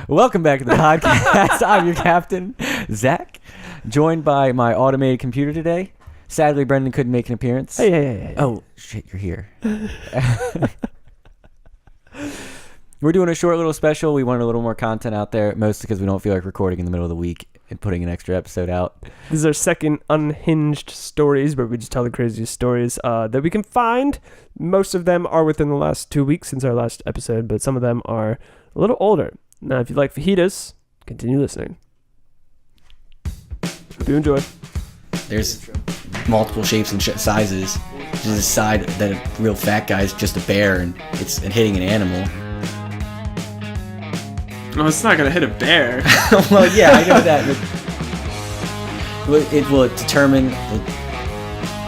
Welcome back to the podcast. I'm your captain, Zach, joined by my automated computer today. Sadly, Brendan couldn't make an appearance. Hey. Oh, shit, you're here. We're doing a short little special. We wanted a little more content out there, mostly because we don't feel like recording in the middle of the week and putting an extra episode out. This is our second Unhinged Stories, where we just tell the craziest stories that we can find. Most of them are within the last 2 weeks since our last episode, but some of them are a little older. Now, if you like fajitas, continue listening. Do enjoy. There's multiple shapes and sizes. Just decide that a real fat guy is just a bear and it's hitting an animal. No, it's not gonna hit a bear. Well, yeah, I know that. It will determine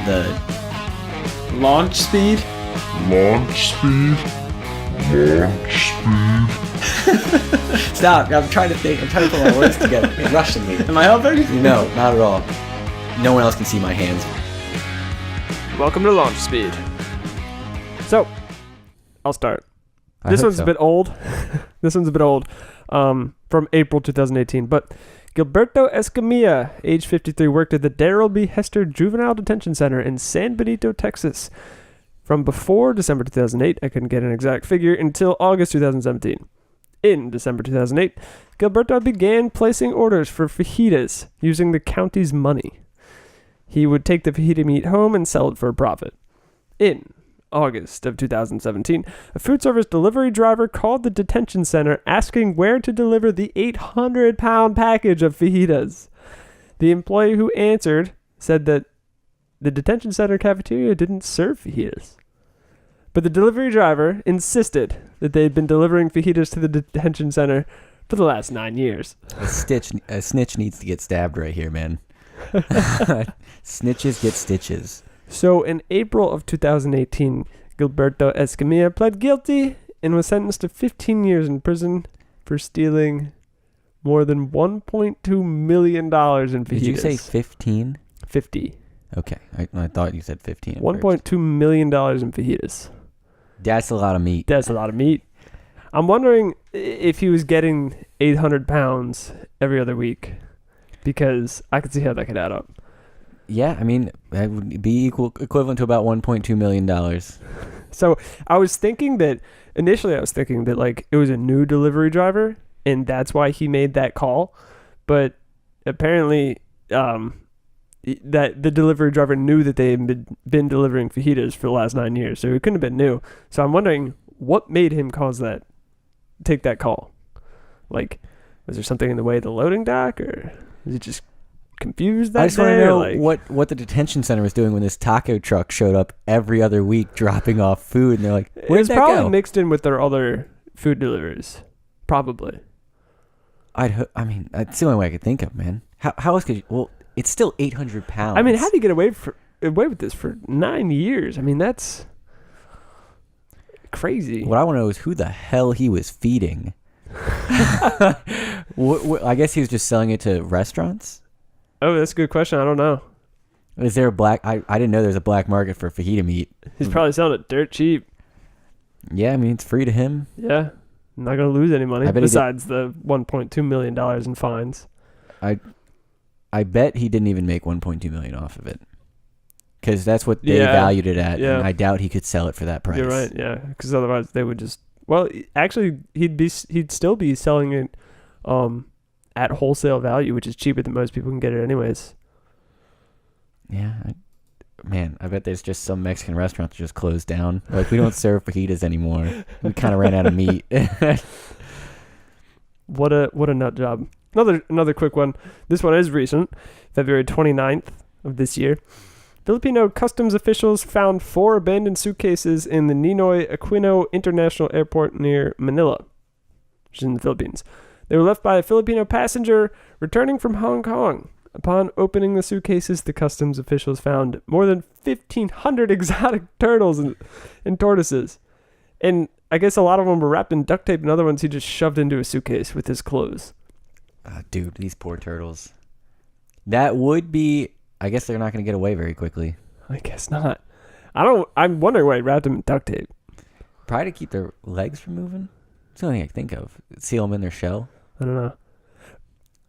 the Launch speed? Stop! I'm trying to think. I'm trying to put my words together. You're rushing me. Am I helping? No, not at all. No one else can see my hands. Welcome to Launch Speed. So, I'll start. This one's a bit old. From April 2018. But Gilberto Escamilla, age 53, worked at the Darrell B. Hester Juvenile Detention Center in San Benito, Texas. From before December 2008, I couldn't get an exact figure, until August 2017. In December 2008, Gilberto began placing orders for fajitas using the county's money. He would take the fajita meat home and sell it for a profit. In August of 2017, a food service delivery driver called the detention center asking where to deliver the 800-pound package of fajitas. The employee who answered said that the detention center cafeteria didn't serve fajitas. But the delivery driver insisted that they had been delivering fajitas to the detention center for the last 9 years. A snitch needs to get stabbed right here, man. Snitches get stitches. So in April of 2018, Gilberto Escamilla pled guilty and was sentenced to 15 years in prison for stealing more than $1.2 million in fajitas. Did you say 15? 50. Okay, I thought you said 15. $1.2 million in fajitas. That's a lot of meat. That's a lot of meat. I'm wondering if he was getting 800 pounds every other week, because I could see how that could add up. Yeah, I mean, that would be equivalent to about $1.2 million. So initially I was thinking that like it was a new delivery driver and that's why he made that call. But apparently that the delivery driver knew that they had been delivering fajitas for the last 9 years. So it couldn't have been new. So I'm wondering what made him take that call. Like, was there something in the way of the loading dock, or was he just confused that I just want to day, know what the detention center was doing when this taco truck showed up every other week dropping off food, and they're like, where'd that probably go? mixed in with their other food deliveries. Probably. I mean, that's the only way I could think of, man. How else could you... Well, it's still 800 pounds. I mean, how do you get away with this for 9 years? I mean, that's crazy. What I want to know is who the hell he was feeding. I guess he was just selling it to restaurants? Oh, that's a good question. I don't know. Is there a black... I didn't know there's a black market for fajita meat. He's probably selling it dirt cheap. Yeah, I mean, it's free to him. Yeah. I'm not going to lose any money I bet besides the $1.2 million in fines. I bet he didn't even make $1.2 million off of it. Because that's what they valued it at. Yeah. And I doubt he could sell it for that price. You're right, yeah. Because otherwise they would just... Well, actually, he'd still be selling it at wholesale value, which is cheaper than most people can get it anyways. Yeah. I bet there's just some Mexican restaurants that just closed down. Like, we don't serve fajitas anymore. We kind of ran out of meat. What a nut job. Another quick one. This one is recent. February 29th of this year. Filipino customs officials found 4 abandoned suitcases in the Ninoy Aquino International Airport near Manila, which is in the Philippines. They were left by a Filipino passenger returning from Hong Kong. Upon opening the suitcases, the customs officials found more than 1,500 exotic turtles and tortoises. And I guess a lot of them were wrapped in duct tape, and other ones he just shoved into a suitcase with his clothes. Dude, these poor turtles. That would be... I guess they're not going to get away very quickly. I guess not. I'm wondering why he wrapped them in duct tape. Probably to keep their legs from moving. It's the only thing I can think of. Seal them in their shell. I don't know. They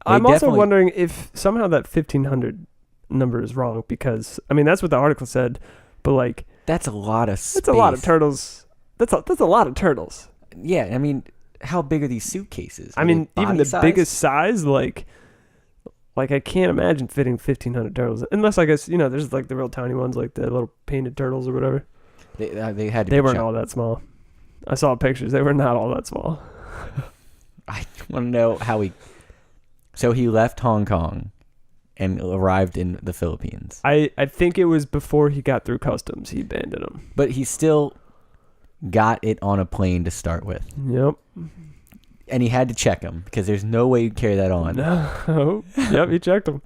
I'm also definitely- wondering if somehow that 1,500 number is wrong because I mean that's what the article said, but like That's a lot of space. that's a lot of turtles. That's a lot of turtles. Yeah, I mean, how big are these suitcases? I Are mean, they even body the size? biggest size, like I can't imagine fitting 1,500 turtles unless I guess there's like the real tiny ones, like the little painted turtles or whatever. They had to. They be weren't chunk- all that small. I saw pictures. They were not all that small. I want to know how he. So he left Hong Kong, and arrived in the Philippines. I think it was before he got through customs. He abandoned them. But he still got it on a plane to start with, Yep. and he had to check them because there's no way you'd carry that on. No. Yep. He checked them.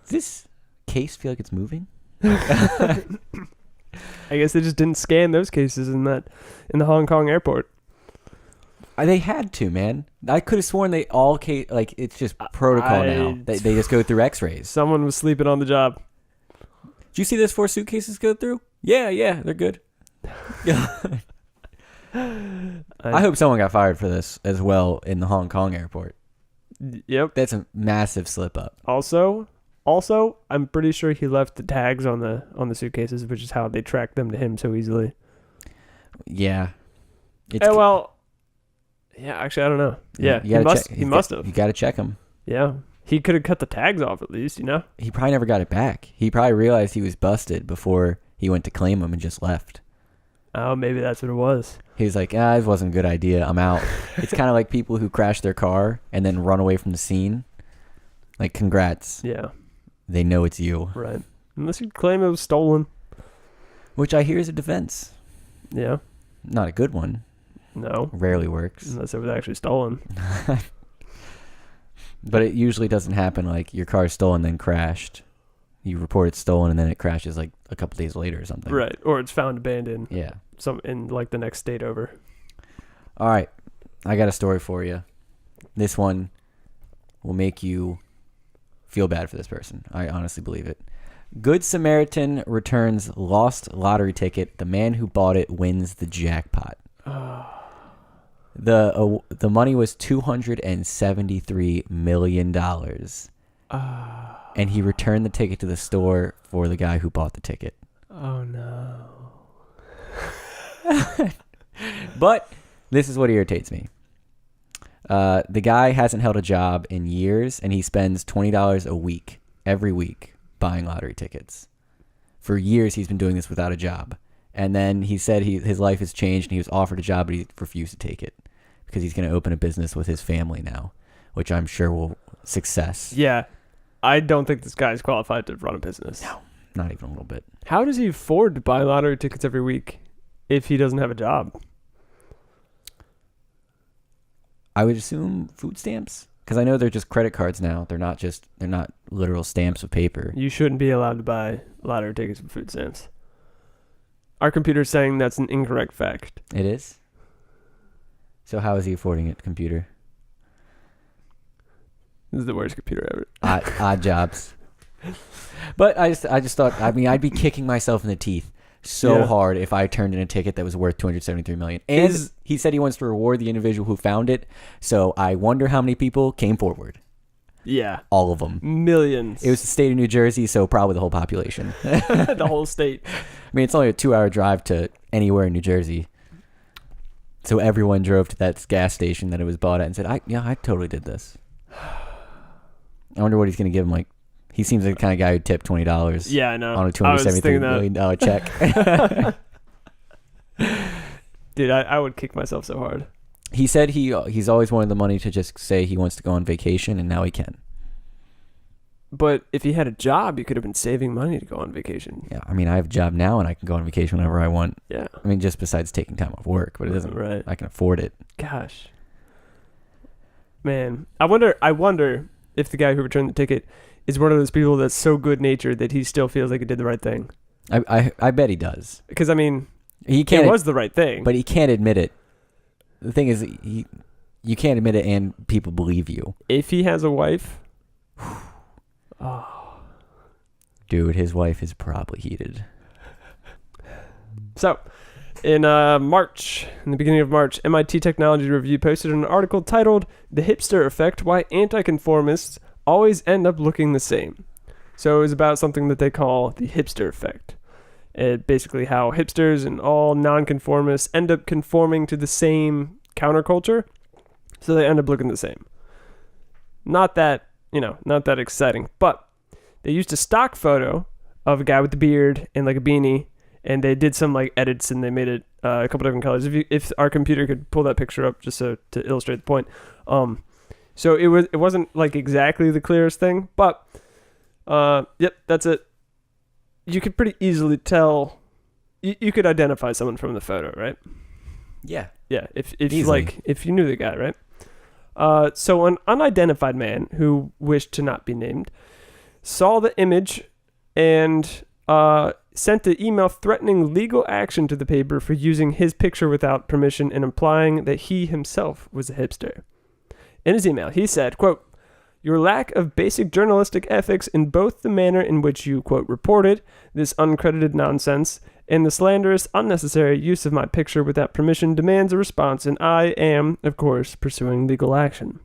Does this case feel like it's moving? I guess they just didn't scan those cases in the Hong Kong airport. They had to, man. I could have sworn they all like it's just protocol now. They just go through X-rays. Someone was sleeping on the job. Did you see those 4 suitcases go through? Yeah, they're good. I hope someone got fired for this as well in the Hong Kong airport. Yep. That's a massive slip up. Also, I'm pretty sure he left the tags on the suitcases, which is how they tracked them to him so easily. Yeah. Yeah, actually, I don't know. Yeah, You gotta check. he must have. You got to check them. Yeah, he could have cut the tags off at least, He probably never got it back. He probably realized he was busted before he went to claim them and just left. Oh, maybe that's what it was. He was like, this wasn't a good idea. I'm out. It's kind of like people who crash their car and then run away from the scene. Like, congrats. Yeah, They know it's you. right. Unless you claim it was stolen. Which I hear is a defense. Yeah. Not a good one. No. Rarely works. Unless it was actually stolen. But it usually doesn't happen like your car's stolen then crashed. You report it's stolen and then it crashes like a couple days later or something. Right. Or it's found abandoned Yeah. in like the next state over. All right. I got a story for you. This one will make you feel bad for this person. I honestly believe it. Good Samaritan returns lost lottery ticket. The man who bought it wins the jackpot. The money was $273 million. And he returned the ticket to the store for the guy who bought the ticket. Oh, no. But this is what irritates me. The guy hasn't held a job in years, and he spends $20 a week, every week, buying lottery tickets. For years, he's been doing this without a job. And then he said his life has changed, and he was offered a job, but he refused to take it because he's going to open a business with his family now, which I'm sure will success. Yeah. I don't think this guy's qualified to run a business. No, not even a little bit. How does he afford to buy lottery tickets every week if he doesn't have a job? I would assume food stamps, because I know they're just credit cards now. They're not literal stamps of paper. You shouldn't be allowed to buy lottery tickets with food stamps. Our computer's saying that's an incorrect fact. It is? So how is he affording it, computer? This is the worst computer ever. Odd jobs. But I just thought, I'd be kicking myself in the teeth so hard if I turned in a ticket that was worth $273 million. And he said he wants to reward the individual who found it. So I wonder how many people came forward. Yeah. All of them. Millions. It was the state of New Jersey, so probably the whole population. The whole state. I mean, it's only a 2-hour drive to anywhere in New Jersey. So everyone drove to that gas station that it was bought at and said, I totally did this. I wonder what he's going to give him. Like, he seems like the kind of guy who'd tip $20 Yeah, I know. on a $273 million check. Dude, I would kick myself so hard. He said he's always wanted the money to just say he wants to go on vacation, and now he can. But if he had a job, he could have been saving money to go on vacation. Yeah, I mean, I have a job now, and I can go on vacation whenever I want. Yeah. I mean, just besides taking time off work, but it doesn't. Right. I can afford it. Gosh. Man, I wonder if the guy who returned the ticket is one of those people that's so good-natured that he still feels like he did the right thing. I bet he does. Because, I mean, He can't. it was the right thing. But he can't admit it. The thing is, you can't admit it, and people believe you. If he has a wife... Dude, his wife is probably heated. So, In March, in the beginning of March, MIT Technology Review posted an article titled "The Hipster Effect: Why Anti-Conformists Always End Up Looking the Same." So it was about something that they call the hipster effect. Basically how hipsters and all nonconformists end up conforming to the same counterculture, so they end up looking the same. Not that exciting, but they used a stock photo of a guy with the beard and like a beanie, and they did some like edits and they made it a couple different colors. If our computer could pull that picture up just so to illustrate the point. So it wasn't like exactly the clearest thing, but yep, that's it. You could pretty easily tell. You could identify someone from the photo, right? Yeah. Yeah, if Easily. if you knew the guy, right? So an unidentified man who wished to not be named saw the image and sent an email threatening legal action to the paper for using his picture without permission and implying that he himself was a hipster. In his email, he said, quote, "Your lack of basic journalistic ethics in both the manner in which you, quote, reported this uncredited nonsense and the slanderous, unnecessary use of my picture without permission demands a response, and I am, of course, pursuing legal action."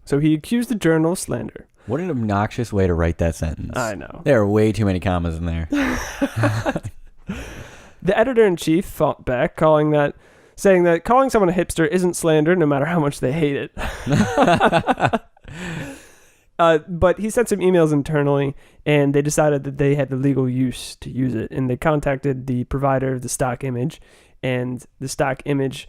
So he accused the journal of slander. What an obnoxious way to write that sentence. I know. There are way too many commas in there. The editor-in-chief fought back, saying that calling someone a hipster isn't slander no matter how much they hate it. But he sent some emails internally, and they decided that they had the legal use to use it. And they contacted the provider of the stock image, and the stock image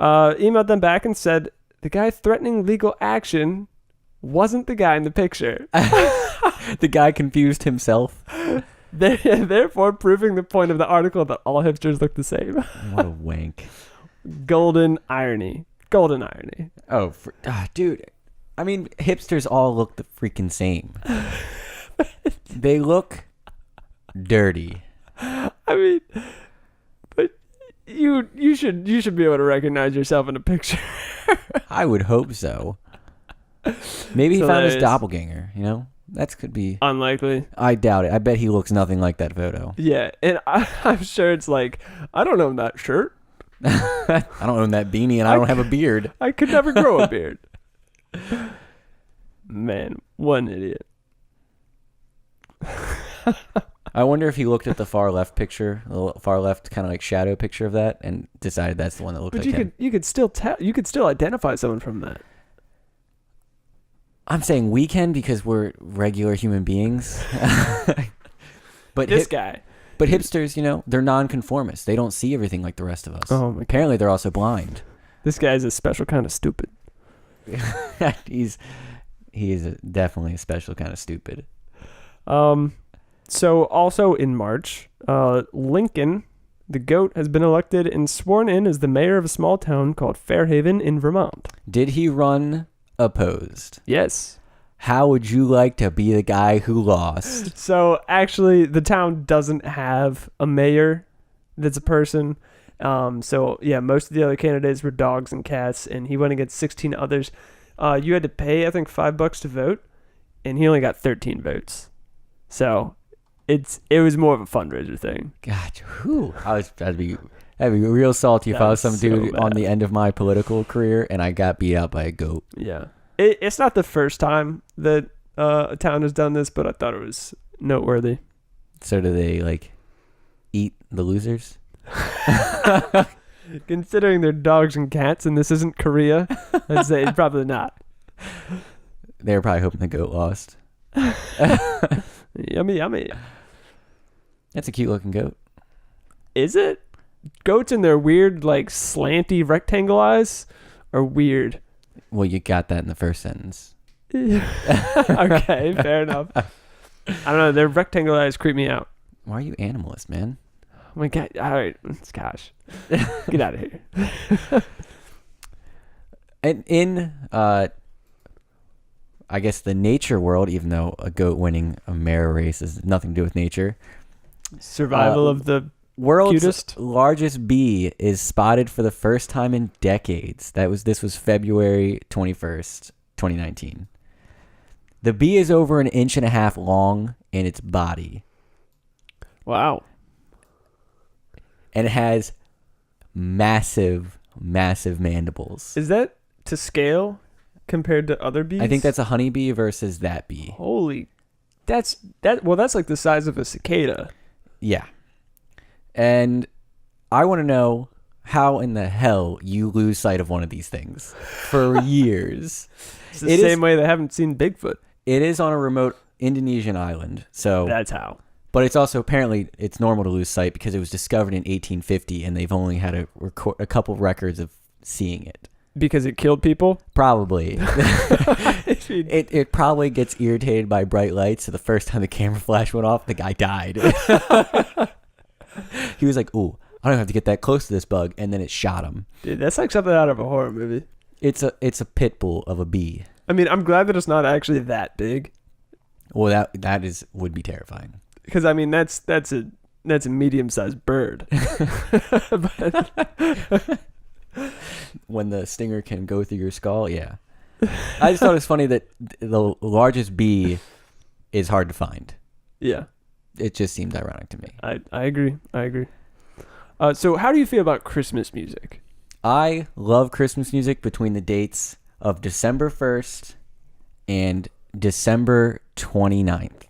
emailed them back and said the guy threatening legal action wasn't the guy in the picture. The guy confused himself. Therefore proving the point of the article that all hipsters look the same. What a wank. Golden irony. Oh, dude. I mean, hipsters all look the freaking same. They look dirty. I mean, but you should be able to recognize yourself in a picture. I would hope so. Maybe he So found his that is- doppelganger, you know? That could be... Unlikely. I doubt it. I bet he looks nothing like that photo. Yeah, and I'm sure it's like, I don't own that shirt. I don't own that beanie and I don't have a beard. I could never grow a beard. Man, what an idiot. I wonder if he looked at the far left picture, the far left kind of like shadow picture of that, and decided that's the one that looked But like him. you could still identify someone from that. I'm saying we can because we're regular human beings. But This guy. But hipsters, you know, they're nonconformists. They don't see everything like the rest of us. Oh my God. Apparently, they're also blind. This guy's a special kind of stupid. He is definitely a special kind of stupid. So also in March, Lincoln, the goat, has been elected and sworn in as the mayor of a small town called Fairhaven in Vermont. Did he run opposed? Yes. How would you like to be the guy who lost? So actually, the town doesn't have a mayor that's a person. So yeah, most of the other candidates were dogs and cats, and he went against 16 others. You had to pay, I think, $5 to vote, and he only got 13 votes. So it was more of a fundraiser thing. God, whew. I'd be real salty if I was some That's so dude on bad. the end of my political career and I got beat out by a goat. Yeah. It's not the first time that a town has done this, but I thought it was noteworthy. So do they like eat the losers? Considering they're dogs and cats and this isn't Korea, I'd say probably not. They were probably hoping the goat lost. Yummy, yummy. That's a cute looking goat. Is it? Goats and their weird, like, slanty rectangle eyes are weird. Well, you got that in the first sentence. Okay, fair enough. I don't know. Their rectangle eyes creep me out. Why are you animalist, man? Oh my God. All right. Gosh. Get out of here. And in, I guess, the nature world, even though a goat winning a mayor race has nothing to do with nature, Survival of the world's cutest. largest bee is spotted for the first time in decades. This was February 21st, 2019. The bee is over 1.5 inches long in its body. Wow. and it has massive mandibles. Is that to scale compared to other bees? I think that's a honeybee versus that bee. Holy, that's like the size of a cicada. Yeah. And I want to know how in the hell you lose sight of one of these things for years. It's the same way they haven't seen Bigfoot. It is on a remote Indonesian island, so That's how. But it's also apparently it's normal to lose sight because it was discovered in 1850, and they've only had a couple records of seeing it. Because it killed people? Probably. It probably gets irritated by bright lights, so the first time the camera flash went off, the guy died. He was like, ooh, I don't have to get that close to this bug, and then it shot him. Dude, that's like something out of a horror movie. It's a pit bull of a bee. I mean, I'm glad that it's not actually that big. Well, that would be terrifying. Because I mean, that's a medium-sized bird. But when the stinger can go through your skull, yeah. I just thought it was funny that the largest bee is hard to find. Yeah. It just seemed ironic to me. I agree. So how do you feel about Christmas music? I love Christmas music between the dates of December 1st and December 29th.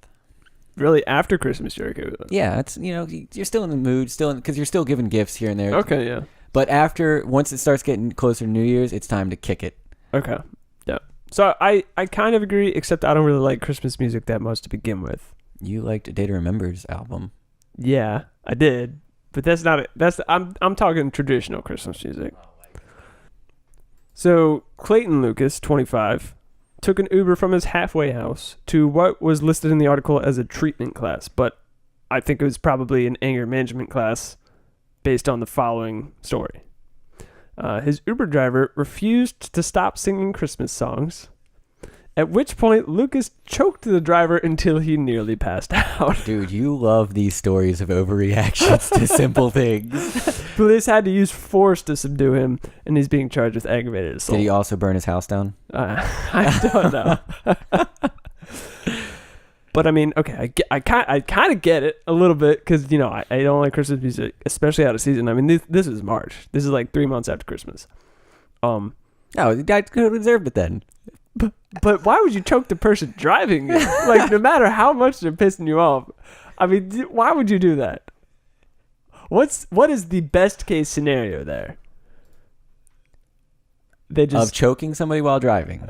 Really, after Christmas, you're okay with it? Yeah, it's you're still in the mood, because you're still giving gifts here and there. Okay, yeah. But once it starts getting closer to New Year's, it's time to kick it. Okay, yeah. So I kind of agree, except I don't really like Christmas music that much to begin with. You liked Day to Remember's album. Yeah, I did, but I'm talking traditional Christmas music. So Clayton Lucas, 25, took an Uber from his halfway house to what was listed in the article as a treatment class, but I think it was probably an anger management class based on the following story. His Uber driver refused to stop singing Christmas songs, at which point Lucas choked the driver until he nearly passed out. Dude, you love these stories of overreactions to simple things. Police had to use force to subdue him, and he's being charged with aggravated assault. Did he also burn his house down? I don't know. But I mean, okay, I kind of get it a little bit because, I don't like Christmas music, especially out of season. I mean, this is March. This is like 3 months after Christmas. No, the guy could have deserved it then. But why would you choke the person driving you? Like, no matter how much they're pissing you off. I mean, why would you do that? What is the best case scenario there? Of choking somebody while driving.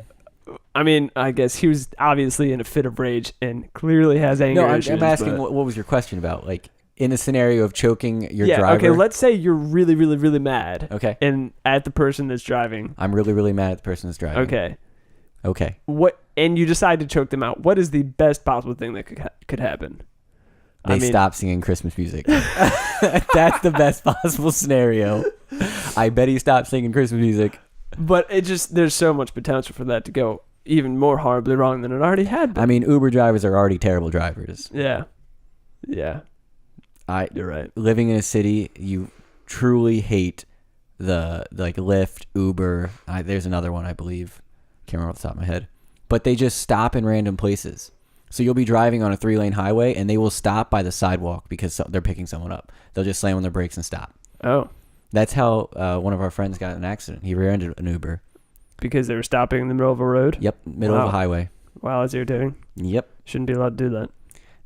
I mean, I guess he was obviously in a fit of rage and clearly has anger issues. I'm asking what was your question about? Like, in the scenario of choking your driver? Okay, let's say you're really, really, really mad. Okay. And at the person that's driving. I'm really, really mad at the person that's driving. Okay. And you decide to choke them out. What is the best possible thing that could happen? They stop singing Christmas music. That's the best possible scenario. I bet he stopped singing Christmas music. But there's so much potential for that to go even more horribly wrong than it already had been. I mean, Uber drivers are already terrible drivers. Yeah. You're right. Living in a city, you truly hate the Lyft, Uber. There's another one, I believe. Can't remember off the top of my head. But they just stop in random places. So you'll be driving on a 3-lane highway, and they will stop by the sidewalk because they're picking someone up. They'll just slam on their brakes and stop. Oh. That's how one of our friends got in an accident. He rear-ended an Uber. Because they were stopping in the middle of a road? Yep, middle of a highway. Wow, that's irritating. Yep. Shouldn't be allowed to do that.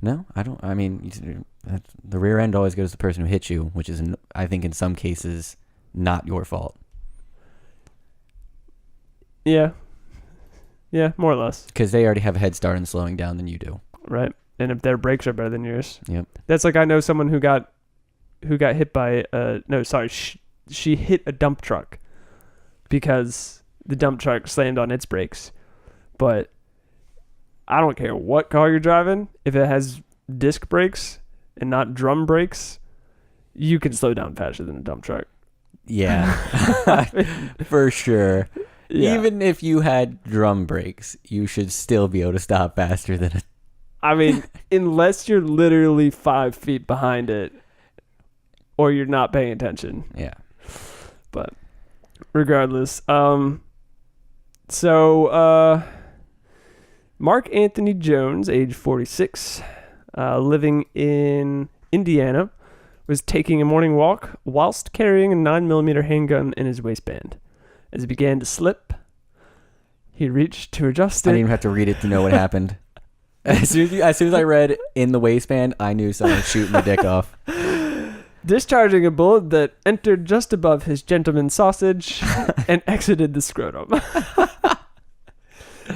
No, I don't. I mean, the rear end always goes to the person who hit you, which is, I think, in some cases, not your fault. Yeah. Yeah, more or less. Because they already have a head start in slowing down than you do. Right. And if their brakes are better than yours. Yep. That's like I know someone who got hit by she hit a dump truck because the dump truck slammed on its brakes. But I don't care what car you're driving, if it has disc brakes and not drum brakes, you can slow down faster than a dump truck. Yeah. For sure. Yeah. Even if you had drum brakes, you should still be able to stop faster than a... I mean, unless you're literally 5 feet behind it or you're not paying attention. Yeah. But regardless, Mark Anthony Jones, age 46, living in Indiana, was taking a morning walk whilst carrying a 9mm handgun in his waistband. As he began to slip, he reached to adjust I it. didn't even have to read it to know what happened. As soon as I read in the waistband, I knew someone was shooting the dick off. Discharging a bullet that entered just above his gentleman's sausage and exited the scrotum.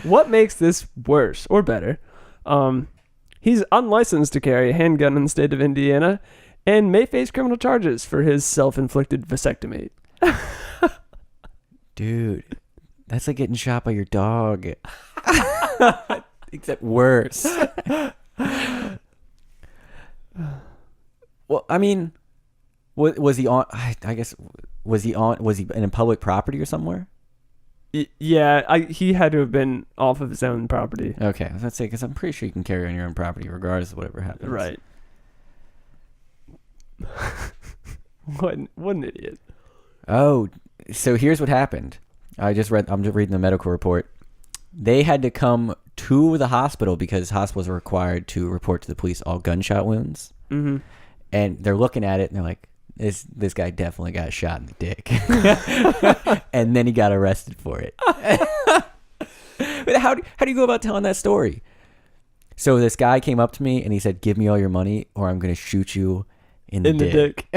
What makes this worse or better? He's unlicensed to carry a handgun in the state of Indiana and may face criminal charges for his self-inflicted vasectomy. Dude, that's like getting shot by your dog. Except worse. Well, I mean, was he on? I guess was he in public property or somewhere? Yeah, he had to have been off of his own property. Okay, I was gonna say because I'm pretty sure you can carry on your own property regardless of whatever happens. Right. What an idiot. Oh, so here's what happened. I'm just reading the medical report. They had to come to the hospital because hospitals are required to report to the police all gunshot wounds. Mm-hmm. And they're looking at it and they're like, this guy definitely got shot in the dick. And then he got arrested for it. But how do you go about telling that story? So this guy came up to me and he said, give me all your money or I'm going to shoot you in the dick.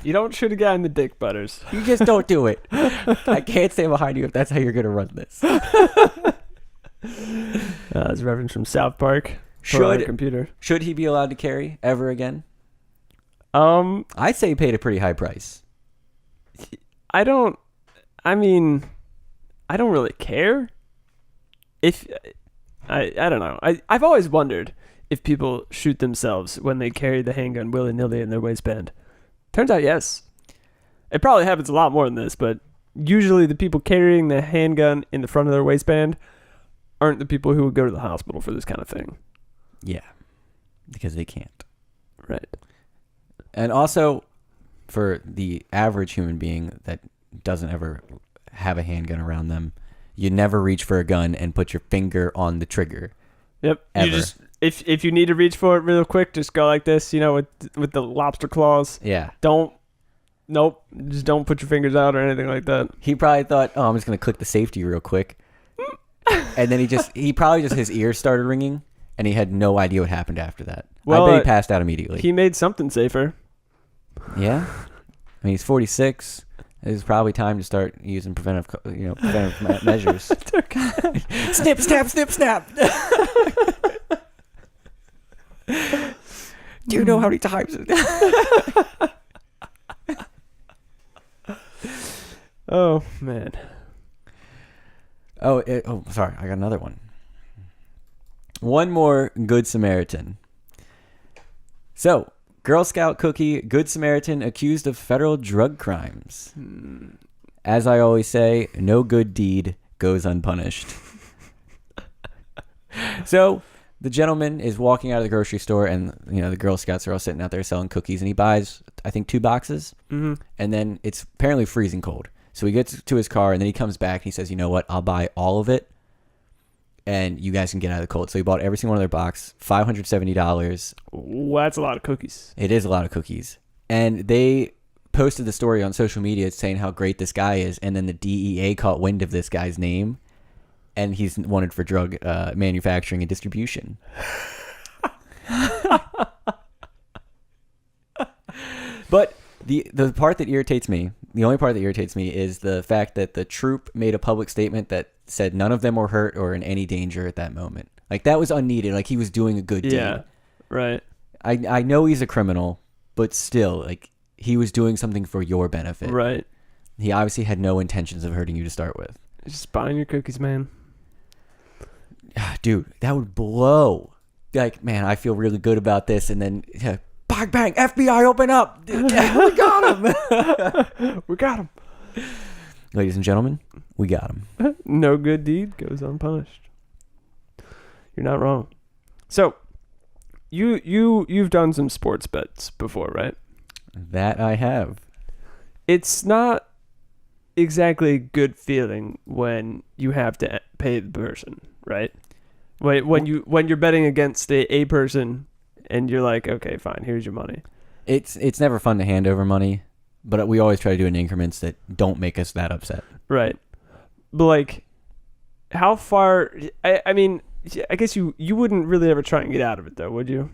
You don't shoot a guy in the dick, Butters. You just don't do it. I can't stay behind you if that's how you're going to run this. That's a reference from South Park. Computer. Should he be allowed to carry ever again? I'd say he paid a pretty high price. I don't really care. If I don't know. I've always wondered if people shoot themselves when they carry the handgun willy-nilly in their waistband. Turns out yes. It probably happens a lot more than this, but usually the people carrying the handgun in the front of their waistband aren't the people who would go to the hospital for this kind of thing. Yeah, because they can't. Right. And also, for the average human being that doesn't ever have a handgun around them, you never reach for a gun and put your finger on the trigger. Yep. Ever. You just if you need to reach for it real quick, just go like this, with the lobster claws. Yeah. Just don't put your fingers out or anything like that. He probably thought, oh, I'm just going to click the safety real quick. And then he probably his ears started ringing and he had no idea what happened after that. Well, I bet he passed out immediately. He made something safer. Yeah. I mean, he's 46. It's probably time to start using preventive measures. Snip, snap, snip, snap. Do you know how many times? Oh, man. Oh, sorry. I got another one. One more Good Samaritan. So, Girl Scout cookie, Good Samaritan accused of federal drug crimes. As I always say, no good deed goes unpunished. So, the gentleman is walking out of the grocery store and, the Girl Scouts are all sitting out there selling cookies and he buys, I think, 2 boxes. Mm-hmm. And then it's apparently freezing cold. So he gets to his car and then he comes back and he says, you know what, I'll buy all of it and you guys can get out of the cold. So he bought every single one of their box, $570. Well, that's a lot of cookies. It is a lot of cookies. And they posted the story on social media saying how great this guy is. And then the DEA caught wind of this guy's name and he's wanted for drug manufacturing and distribution. But the part that irritates me, the only part that irritates me is the fact that the troop made a public statement that said none of them were hurt or in any danger at that moment. Like, that was unneeded. Like, he was doing a good deed. Yeah, right. I know he's a criminal, but still, like, he was doing something for your benefit. Right. He obviously had no intentions of hurting you to start with. Just buying your cookies, man. Dude, that would blow. Like, man, I feel really good about this, and then... bang, bang, FBI, open up. We got him. We got him. Ladies and gentlemen, we got him. No good deed goes unpunished. You're not wrong. So, you've done some sports bets before, right? That I have. It's not exactly a good feeling when you have to pay the person, right? When you're betting against a person and you're like, okay, fine, here's your money. It's never fun to hand over money, but we always try to do it in increments that don't make us that upset. Right. But like, how far? I mean, I guess you wouldn't really ever try and get out of it though, would you?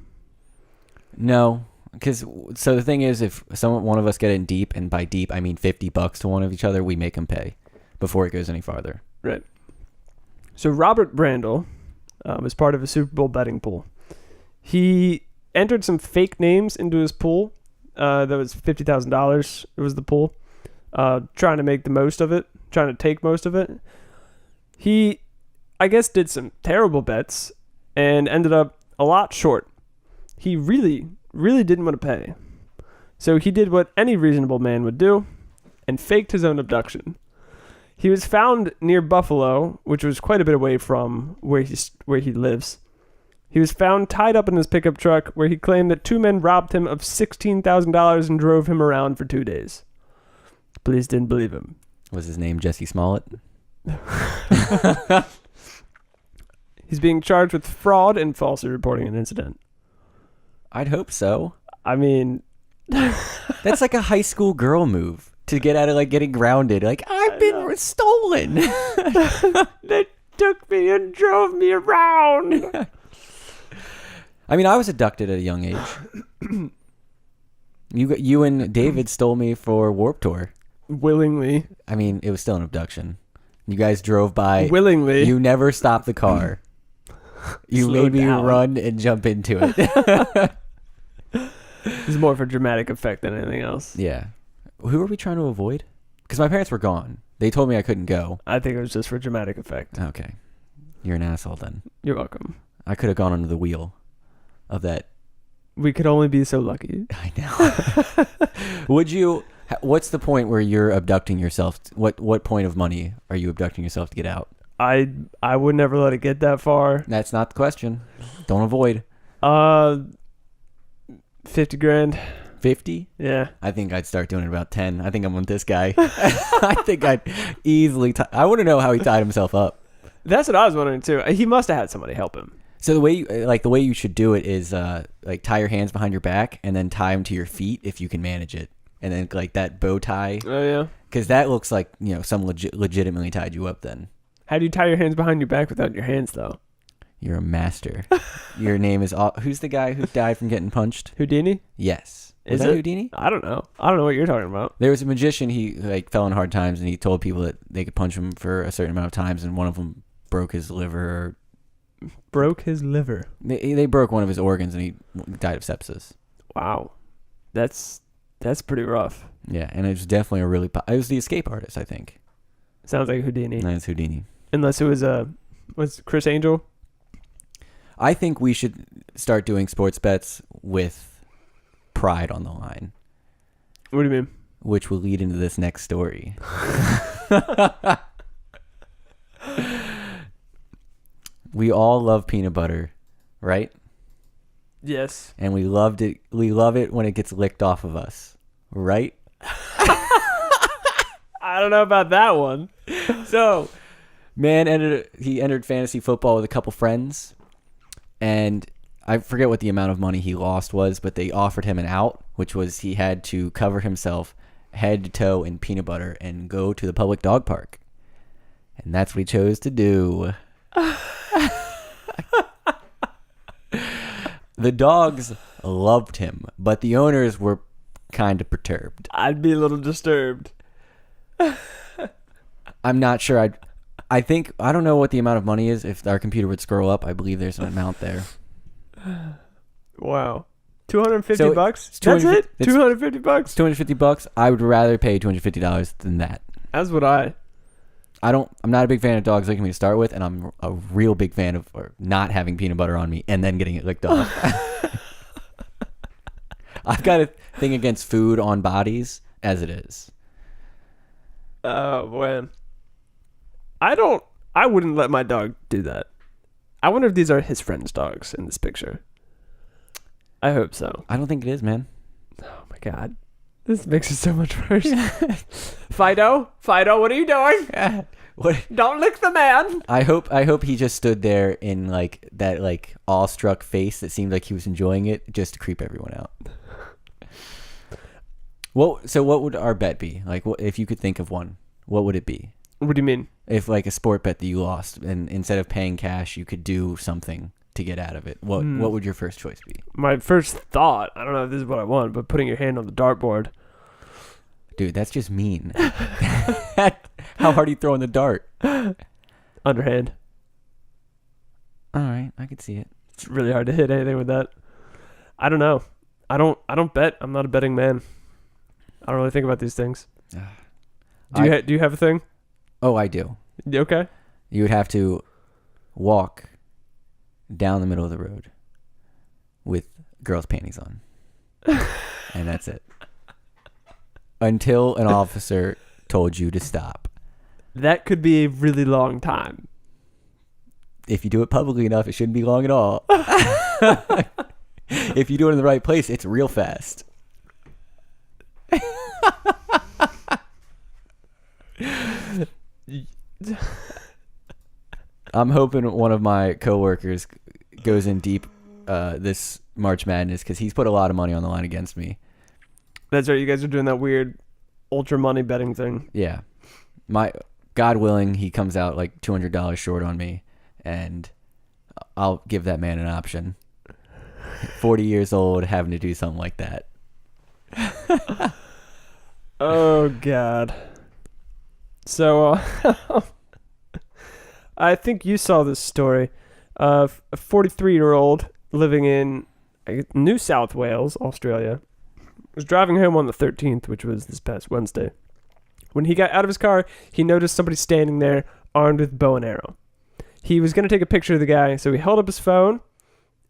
No, because so the thing is, if one of us get in deep, and by deep I mean $50 to one of each other, we make them pay before it goes any farther. Right. So Robert Brandel was part of a Super Bowl betting pool. He entered some fake names into his pool. That was $50,000. It was the pool. Trying to make the most of it, trying to take most of it. He, I guess, did some terrible bets and ended up a lot short. He really, really didn't want to pay. So he did what any reasonable man would do and faked his own abduction. He was found near Buffalo, which was quite a bit away from where he lives. He was found tied up in his pickup truck, where he claimed that two men robbed him of $16,000 and drove him around for 2 days. Police didn't believe him. Was his name Jesse Smollett? He's being charged with fraud and falsely reporting an incident. I'd hope so. I mean, That's like a high school girl move to get out of like getting grounded. Like, I've been stolen. they took me and drove me around. I mean, I was abducted at a young age. You and David stole me for Warp Tour. Willingly. I mean, it was still an abduction. You guys drove by. Willingly. You never stopped the car. You Slow made me down. run and jump into it. It's more for dramatic effect than anything else. Yeah. Who are we trying to avoid? Because my parents were gone. They told me I couldn't go. I think it was just for dramatic effect. Okay. You're an asshole then. You're welcome. I could have gone under the wheel of that. We could only be so lucky. I know. Would you... What's the point where you're abducting yourself? What point of money are you abducting yourself to get out? I would never let it get that far. That's not the question. Don't avoid. 50 grand. 50? Yeah. I think I'd start doing it about 10. I think I'm with this guy. I think I'd easily... I want to know how he tied himself up. That's what I was wondering too. He must have had somebody help him. So the way you should do it is like tie your hands behind your back and then tie them to your feet if you can manage it. And then like that bow tie. Oh yeah. Because that looks like, some legitimately tied you up then. How do you tie your hands behind your back without your hands though? You're a master. Your name is... Who's the guy who died from getting punched? Houdini? Yes. Was Is that it? Houdini? I don't know. I don't know what you're talking about. There was a magician. He fell in hard times and he told people that they could punch him for a certain amount of times, and one of them broke his liver. Broke his liver. They broke one of his organs and he died of sepsis. Wow. That's pretty rough. Yeah, and it was definitely it was the escape artist, I think. Sounds like Houdini. No, it's Houdini. Unless it was Chris Angel? I think we should start doing sports bets with pride on the line, What do you mean? which will lead into this next story. We all love peanut butter, right? Yes. And we love it when it gets licked off of us, right? I don't know about that one. So, man entered fantasy football with a couple friends, and I forget what the amount of money he lost was, but they offered him an out, which was he had to cover himself head to toe in peanut butter and go to the public dog park. And that's what he chose to do. The dogs loved him, but the owners were kind of perturbed. I'd be a little disturbed. I'm not sure. I think I don't know what the amount of money is. If our computer would scroll up, I believe there's an amount there. Wow. 250 So bucks? it's That's it? it's- 250 bucks? $250. I would rather pay $250 than that. That's what I'm not a big fan of dogs licking me to start with, and I'm a real big fan of not having peanut butter on me and then getting it licked off. I've got a thing against food on bodies as it is. Oh, man. I wouldn't let my dog do that. I wonder if these are his friend's dogs in this picture. I hope so. I don't think it is, man. Oh my God. This makes it so much worse. Fido, what are you doing? What? Don't lick the man. I hope he just stood there in like that like awestruck face that seemed like he was enjoying it just to creep everyone out. What would our bet be? Like, if you could think of one, what would it be? What do you mean? If like a sport bet that you lost, and instead of paying cash, you could do something to get out of it. What would your first choice be? My first thought, I don't know if this is what I want, but putting your hand on the dartboard. Dude, that's just mean. How hard are you throwing the dart? Underhand. All right, I could see it. It's really hard to hit anything with that. I don't know. I don't bet. I'm not a betting man. I don't really think about these things. Do you have a thing? Oh, I do. Okay. You would have to walk down the middle of the road with girls' panties on. And that's it. Until an officer told you to stop. That could be a really long time. If you do it publicly enough, it shouldn't be long at all. If you do it in the right place, it's real fast. I'm hoping one of my coworkers goes in deep this March Madness because he's put a lot of money on the line against me. That's right. You guys are doing that weird ultra money betting thing. Yeah. God willing, he comes out like $200 short on me, and I'll give that man an option. 40 years old, having to do something like that. Oh, God. So, I think you saw this story. A 43-year-old living in New South Wales, Australia, was driving home on the 13th, which was this past Wednesday. When he got out of his car, he noticed somebody standing there armed with bow and arrow. He was going to take a picture of the guy, so he held up his phone,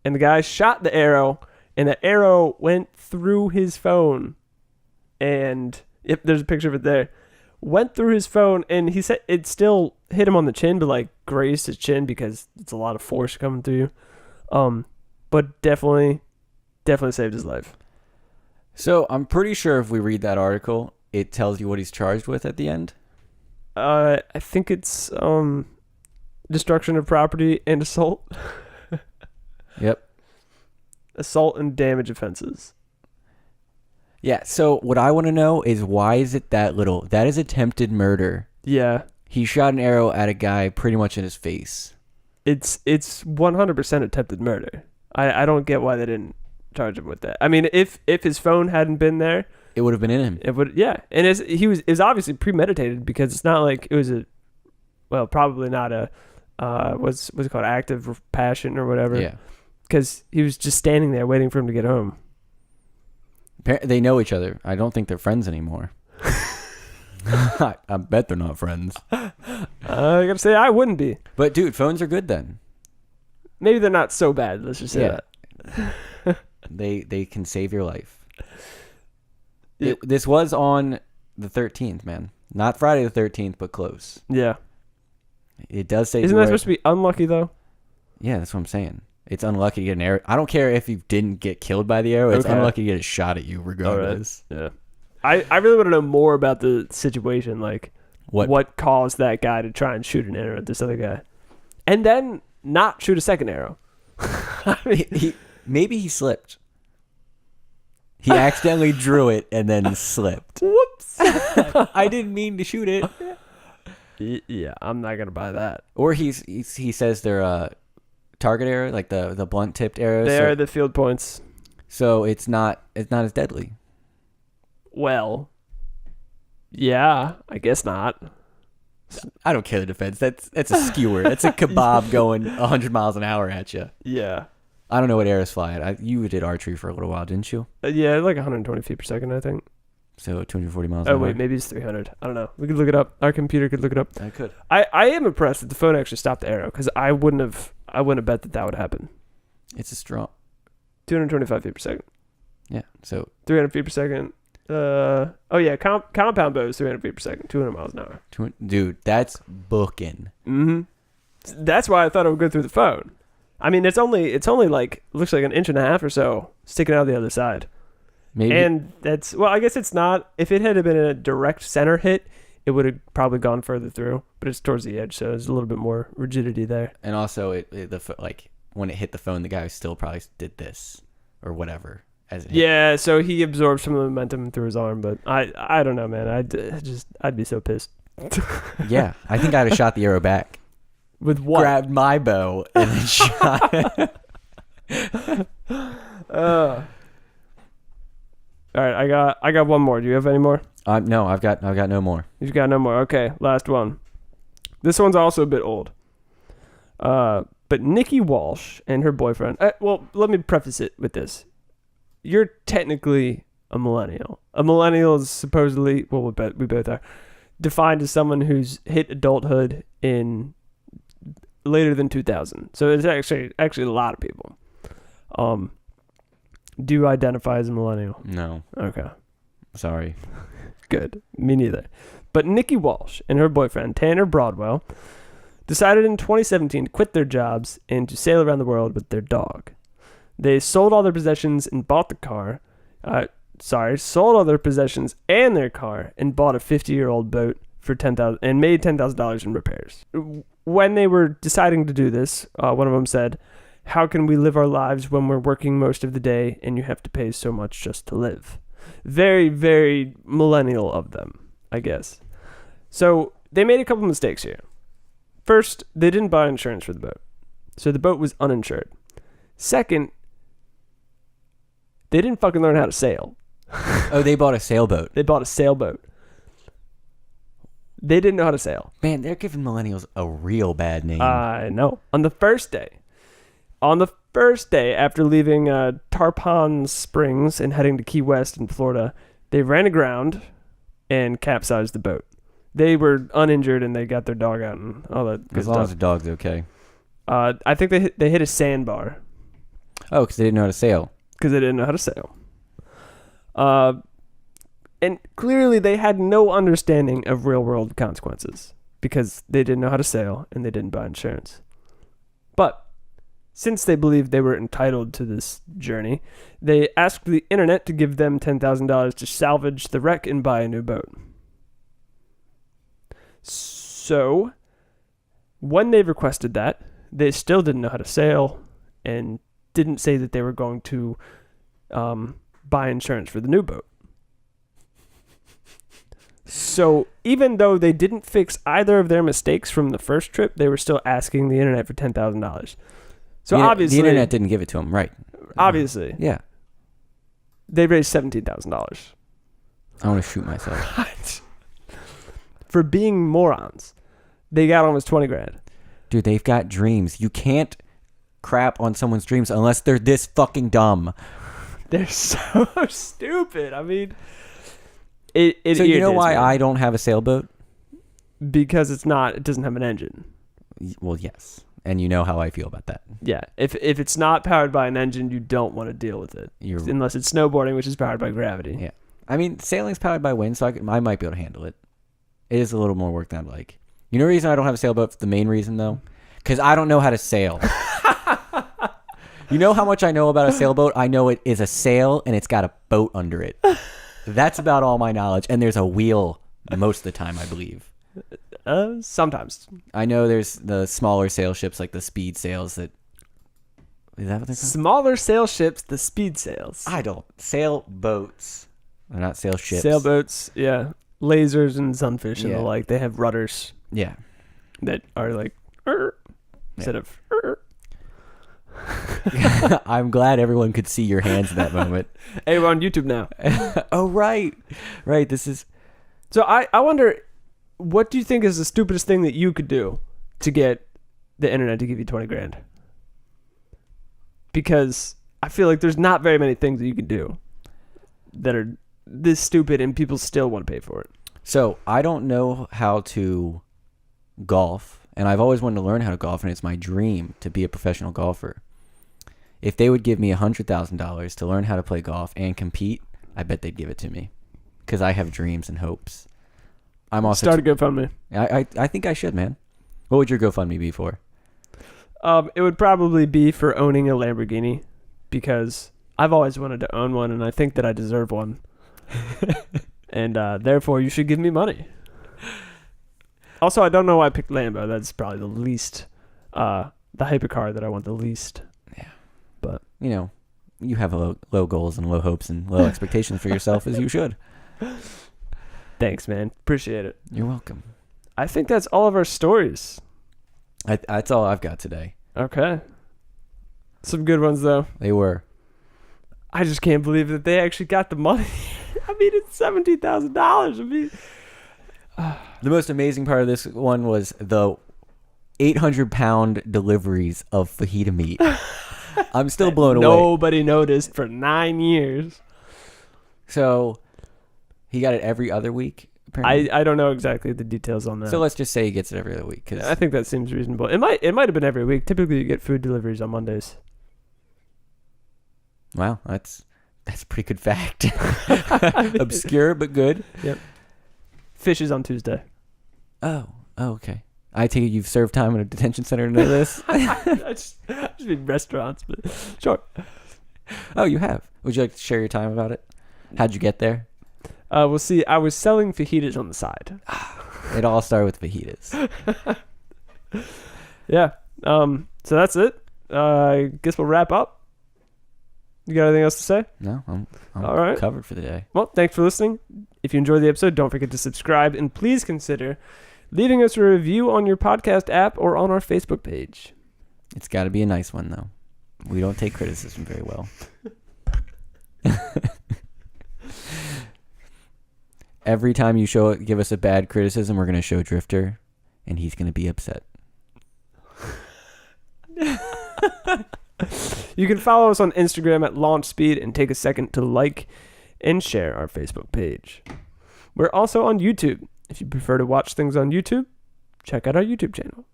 and the guy shot the arrow, and the arrow went through his phone. And there's a picture of it there. Went through his phone, and he said it still hit him on the chin, but like grazed his chin because it's a lot of force coming through you. But definitely saved his life. So I'm pretty sure if we read that article, it tells you what he's charged with at the end. I think it's destruction of property and assault. Yep. Assault and damage offenses. Yeah, so what I want to know is why is it that little? That is attempted murder. Yeah. He shot an arrow at a guy pretty much in his face. It's 100% attempted murder. I don't get why they didn't charge him with that. I mean, if his phone hadn't been there, it would have been in him. It would, yeah. And it was obviously premeditated because it's not like it was probably not a what's it called, active passion or whatever. Yeah. Because he was just standing there waiting for him to get home. They know each other. I don't think they're friends anymore. I bet they're not friends. I gotta say, I wouldn't be. But dude, phones are good then. Maybe they're not so bad. Let's just say that. They can save your life. This was on the 13th, man. Not Friday the 13th, but close. Yeah. It does say. Isn't that supposed to be unlucky though? Yeah, that's what I'm saying. It's unlucky to get an arrow. I don't care if you didn't get killed by the arrow. It's unlucky to get a shot at you regardless. Right. Yeah. I really want to know more about the situation, like what caused that guy to try and shoot an arrow at this other guy, and then not shoot a second arrow. I mean, maybe he slipped. He accidentally drew it and then slipped. Whoops! I didn't mean to shoot it. Yeah, I'm not gonna buy that. Or he says they're target arrow, like the blunt tipped arrows. They're the field points. So it's not as deadly. Well, yeah, I guess not. I don't care the defense. That's a skewer. That's a kebab going 100 miles an hour at you. Yeah. I don't know what arrows fly at. You did archery for a little while, didn't you? Yeah, like 120 feet per second, I think. So 240 miles an hour. Oh, wait, maybe it's 300. I don't know. We could look it up. Our computer could look it up. I could. I am impressed that the phone actually stopped the arrow because I wouldn't have bet that would happen. It's a strong. 225 feet per second. Yeah, so 300 feet per second. Oh yeah, compound bow is 300 feet per second, 200 miles an hour. Dude, that's booking. Mm-hmm. That's why I thought it would go through the phone. I mean, it's only like looks like an inch and a half or so sticking out the other side. Maybe. And that's, well, I guess it's not. If it had been a direct center hit, it would have probably gone further through. But it's towards the edge, so there's a little bit more rigidity there. And also, like when it hit the phone, the guy still probably did this or whatever as it hit. Yeah, so he absorbed some of the momentum through his arm, but I don't know, man. I'd be so pissed. Yeah, I think I'd have shot the arrow back. With what? Grabbed my bow and then shot it. All right, I got one more. Do you have any more? No, I've got no more. You've got no more. Okay, last one. This one's also a bit old. But Nikki Walsh and her boyfriend. Well, let me preface it with this. You're technically a millennial. A millennial is supposedly, well, we both are, defined as someone who's hit adulthood in later than 2000. So it's actually a lot of people. Do you identify as a millennial? No. Okay. Sorry. Good. Me neither. But Nikki Walsh and her boyfriend, Tanner Broadwell, decided in 2017 to quit their jobs and to sail around the world with their dog. They sold all their possessions and bought the car. Sold all their possessions and their car and bought a 50-year-old boat for $10,000 and made $10,000 in repairs. When they were deciding to do this, one of them said, "How can we live our lives when we're working most of the day and you have to pay so much just to live?" Very, very millennial of them, I guess. So they made a couple mistakes here. First, they didn't buy insurance for the boat. So the boat was uninsured. Second, they didn't fucking learn how to sail. Oh, they bought a sailboat. They bought a sailboat. They didn't know how to sail. Man, they're giving millennials a real bad name. I know. On the first day after leaving Tarpon Springs and heading to Key West in Florida, they ran aground and capsized the boat. They were uninjured and they got their dog out and all that good as long stuff. as the dog's okay. I think they hit a sandbar. Oh, because they didn't know how to sail. Because they didn't know how to sail. And clearly they had no understanding of real-world consequences because they didn't know how to sail and they didn't buy insurance. But since they believed they were entitled to this journey, they asked the internet to give them $10,000 to salvage the wreck and buy a new boat. So, when they requested that, they still didn't know how to sail and didn't say that they were going to buy insurance for the new boat. So even though they didn't fix either of their mistakes from the first trip, they were still asking the internet for $10,000. So obviously... The internet didn't give it to them, right. Obviously. Yeah. They raised $17,000. I want to shoot myself. For being morons. They got almost 20 grand. Dude, they've got dreams. You can't crap on someone's dreams unless they're this fucking dumb. They're so stupid. I mean, it so you know why me. I don't have a sailboat? Because it doesn't have an engine. Well, yes. And you know how I feel about that. Yeah. If it's not powered by an engine, you don't want to deal with it. Unless it's snowboarding, which is powered by gravity. Yeah. I mean, sailing's powered by wind, so I might be able to handle it. It is a little more work than I'd like. You know the reason I don't have a sailboat? The main reason, though? Because I don't know how to sail. You know how much I know about a sailboat? I know it is a sail and it's got a boat under it. That's about all my knowledge. And there's a wheel most of the time, I believe. Sometimes. I know there's the smaller sail ships like the speed sails that... Is that what they're called? Smaller sail ships, the speed sails. I don't... Sailboats. They're not sail ships. Sailboats, yeah. Lasers and sunfish and the like. They have rudders. Yeah. That are like... instead of... I'm glad everyone could see your hands in that moment. Hey, we're on YouTube now. Oh, right. Right, this is... So I wonder, what do you think is the stupidest thing that you could do to get the internet to give you 20 grand? Because I feel like there's not very many things that you can do that are this stupid and people still want to pay for it. So I don't know how to golf, and I've always wanted to learn how to golf, and it's my dream to be a professional golfer. If they would give me $100,000 to learn how to play golf and compete, I bet they'd give it to me because I have dreams and hopes. I'm also start a GoFundMe. I think I should, man. What would your GoFundMe be for? It would probably be for owning a Lamborghini because I've always wanted to own one, and I think that I deserve one. And therefore, you should give me money. Also, I don't know why I picked Lambo. That's probably the least, the hypercar that I want the least. Yeah. But, you know, you have low goals and low hopes and low expectations for yourself, as you should. Thanks, man. Appreciate it. You're welcome. I think that's all of our stories. That's all I've got today. Okay. Some good ones, though. They were. I just can't believe that they actually got the money. I mean, it's $17,000. I mean, the most amazing part of this one was the 800-pound deliveries of fajita meat. I'm still blown away. Nobody noticed for 9 years. So he got it every other week, apparently. I don't know exactly the details on that. So let's just say he gets it every other week. Cause I think that seems reasonable. It might have been every week. Typically, you get food deliveries on Mondays. Wow, that's a pretty good fact. Obscure but good. Yep. Fish is on Tuesday. Oh, okay. I take it you've served time in a detention center to know this. I just mean restaurants, but sure. Oh, you have. Would you like to share your time about it? How'd you get there? We'll see. I was selling fajitas on the side. It all started with fajitas. Yeah. So that's it. I guess we'll wrap up. You got anything else to say? No, I'm all right. Covered for the day. Well, thanks for listening. If you enjoyed the episode, don't forget to subscribe, and please consider leaving us a review on your podcast app or on our Facebook page. It's got to be a nice one, though. We don't take criticism very well. Every time you give us a bad criticism, we're going to show Drifter, and he's going to be upset. You can follow us on Instagram at LaunchSpeed and take a second to like and share our Facebook page. We're also on YouTube. If you prefer to watch things on YouTube, check out our YouTube channel.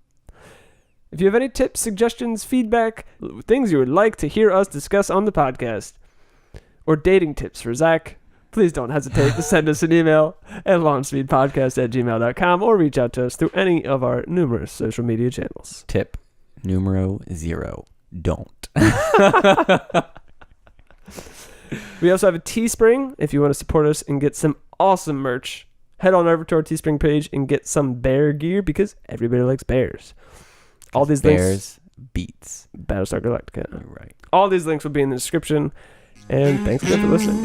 If you have any tips, suggestions, feedback, things you would like to hear us discuss on the podcast, or dating tips for Zach, please don't hesitate to send us an email at launchspeedpodcast@gmail.com or reach out to us through any of our numerous social media channels. Tip numero 0. Don't. We also have a Teespring. If you want to support us and get some awesome merch, head on over to our Teespring page and get some bear gear because everybody likes bears. All these links. Bears beats. Battlestar Galactica. You're right. All these links will be in the description. And thanks again for listening.